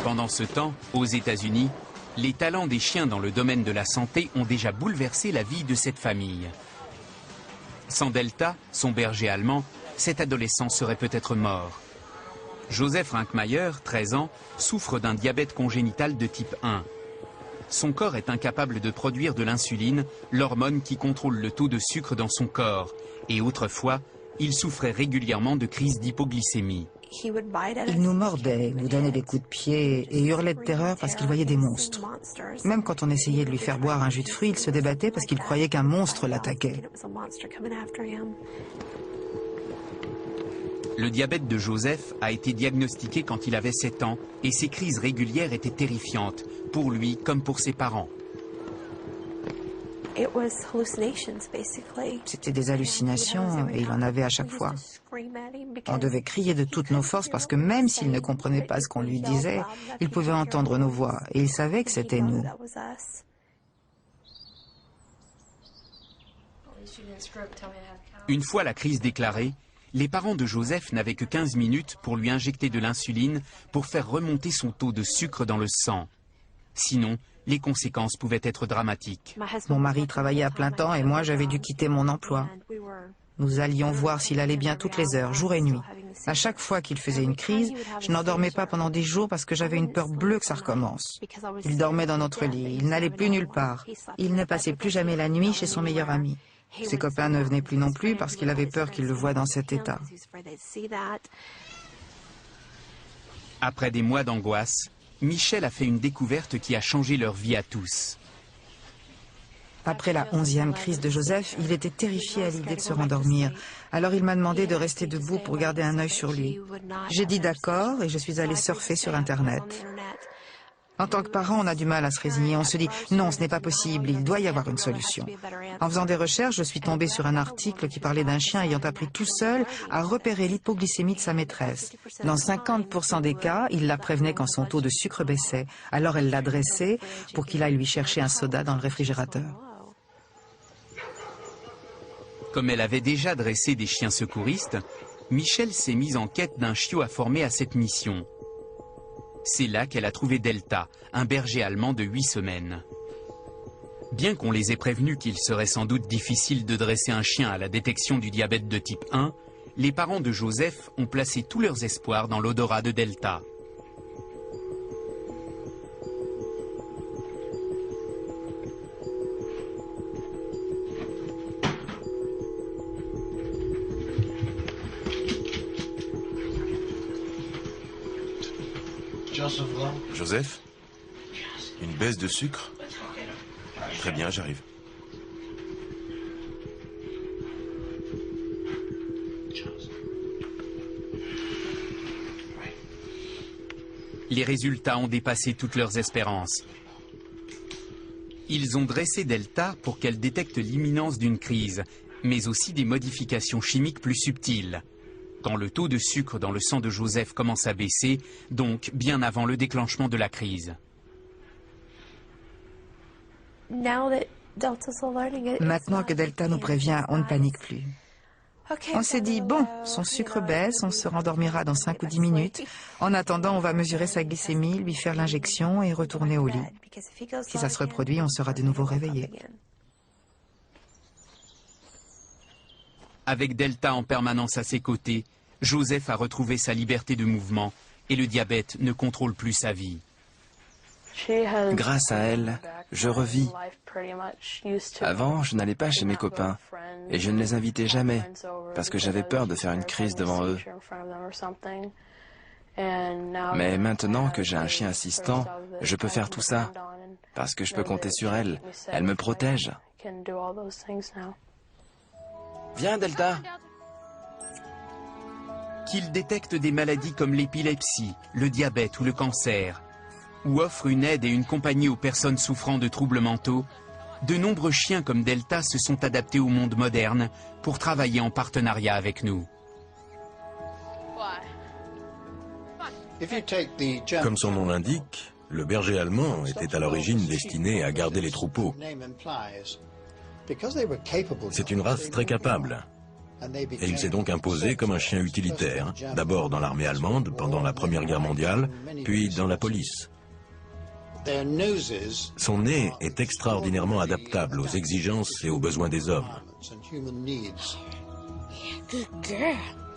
Pendant ce temps, aux États-Unis, les talents des chiens dans le domaine de la santé ont déjà bouleversé la vie de cette famille. Sans Delta, son berger allemand, cet adolescent serait peut-être mort. Joseph Rinkmeier, 13 ans, souffre d'un diabète congénital de type 1. Son corps est incapable de produire de l'insuline, l'hormone qui contrôle le taux de sucre dans son corps. Et autrefois, il souffrait régulièrement de crises d'hypoglycémie. Il nous mordait, nous donnait des coups de pied et hurlait de terreur parce qu'il voyait des monstres. Même quand on essayait de lui faire boire un jus de fruits, il se débattait parce qu'il croyait qu'un monstre l'attaquait. Le diabète de Joseph a été diagnostiqué quand il avait 7 ans et ses crises régulières étaient terrifiantes, pour lui comme pour ses parents. C'était des hallucinations et il en avait à chaque fois. On devait crier de toutes nos forces parce que même s'il ne comprenait pas ce qu'on lui disait, il pouvait entendre nos voix et il savait que c'était nous. Une fois la crise déclarée, les parents de Joseph n'avaient que 15 minutes pour lui injecter de l'insuline pour faire remonter son taux de sucre dans le sang. Sinon, les conséquences pouvaient être dramatiques. Mon mari travaillait à plein temps et moi j'avais dû quitter mon emploi. Nous allions voir s'il allait bien toutes les heures, jour et nuit. À chaque fois qu'il faisait une crise, je n'en dormais pas pendant des jours parce que j'avais une peur bleue que ça recommence. Il dormait dans notre lit, il n'allait plus nulle part. Il ne passait plus jamais la nuit chez son meilleur ami. Ses copains ne venaient plus non plus parce qu'il avait peur qu'il le voie dans cet état. Après des mois d'angoisse, Michel a fait une découverte qui a changé leur vie à tous. Après la 11e crise de Joseph, il était terrifié à l'idée de se rendormir. Alors il m'a demandé de rester debout pour garder un œil sur lui. J'ai dit d'accord et je suis allée surfer sur Internet. En tant que parent, on a du mal à se résigner. On se dit « non, ce n'est pas possible, il doit y avoir une solution ». En faisant des recherches, je suis tombée sur un article qui parlait d'un chien ayant appris tout seul à repérer l'hypoglycémie de sa maîtresse. Dans 50% des cas, il la prévenait quand son taux de sucre baissait. Alors elle l'a dressé pour qu'il aille lui chercher un soda dans le réfrigérateur. Comme elle avait déjà dressé des chiens secouristes, Michel s'est mise en quête d'un chiot à former à cette mission. C'est là qu'elle a trouvé Delta, un berger allemand de 8 semaines. Bien qu'on les ait prévenus qu'il serait sans doute difficile de dresser un chien à la détection du diabète de type 1, les parents de Joseph ont placé tous leurs espoirs dans l'odorat de Delta. Joseph, une baisse de sucre? Très bien, j'arrive. Les résultats ont dépassé toutes leurs espérances. Ils ont dressé Delta pour qu'elle détecte l'imminence d'une crise, mais aussi des modifications chimiques plus subtiles. Quand le taux de sucre dans le sang de Joseph commence à baisser, donc bien avant le déclenchement de la crise. Maintenant que Delta nous prévient, on ne panique plus. On s'est dit, bon, son sucre baisse, on se rendormira dans 5 ou 10 minutes. En attendant, on va mesurer sa glycémie, lui faire l'injection et retourner au lit. Si ça se reproduit, on sera de nouveau réveillé. Avec Delta en permanence à ses côtés, Joseph a retrouvé sa liberté de mouvement et le diabète ne contrôle plus sa vie. Grâce à elle, je revis. Avant, je n'allais pas chez mes copains et je ne les invitais jamais parce que j'avais peur de faire une crise devant eux. Mais maintenant que j'ai un chien assistant, je peux faire tout ça parce que je peux compter sur elle. Elle me protège. Viens, Delta. Qu'il détecte des maladies comme l'épilepsie, le diabète ou le cancer, ou offre une aide et une compagnie aux personnes souffrant de troubles mentaux, de nombreux chiens comme Delta se sont adaptés au monde moderne pour travailler en partenariat avec nous. Comme son nom l'indique, le berger allemand était à l'origine destiné à garder les troupeaux. C'est une race très capable. Et il s'est donc imposé comme un chien utilitaire, d'abord dans l'armée allemande pendant la Première Guerre mondiale, puis dans la police. Son nez est extraordinairement adaptable aux exigences et aux besoins des hommes. Good girl.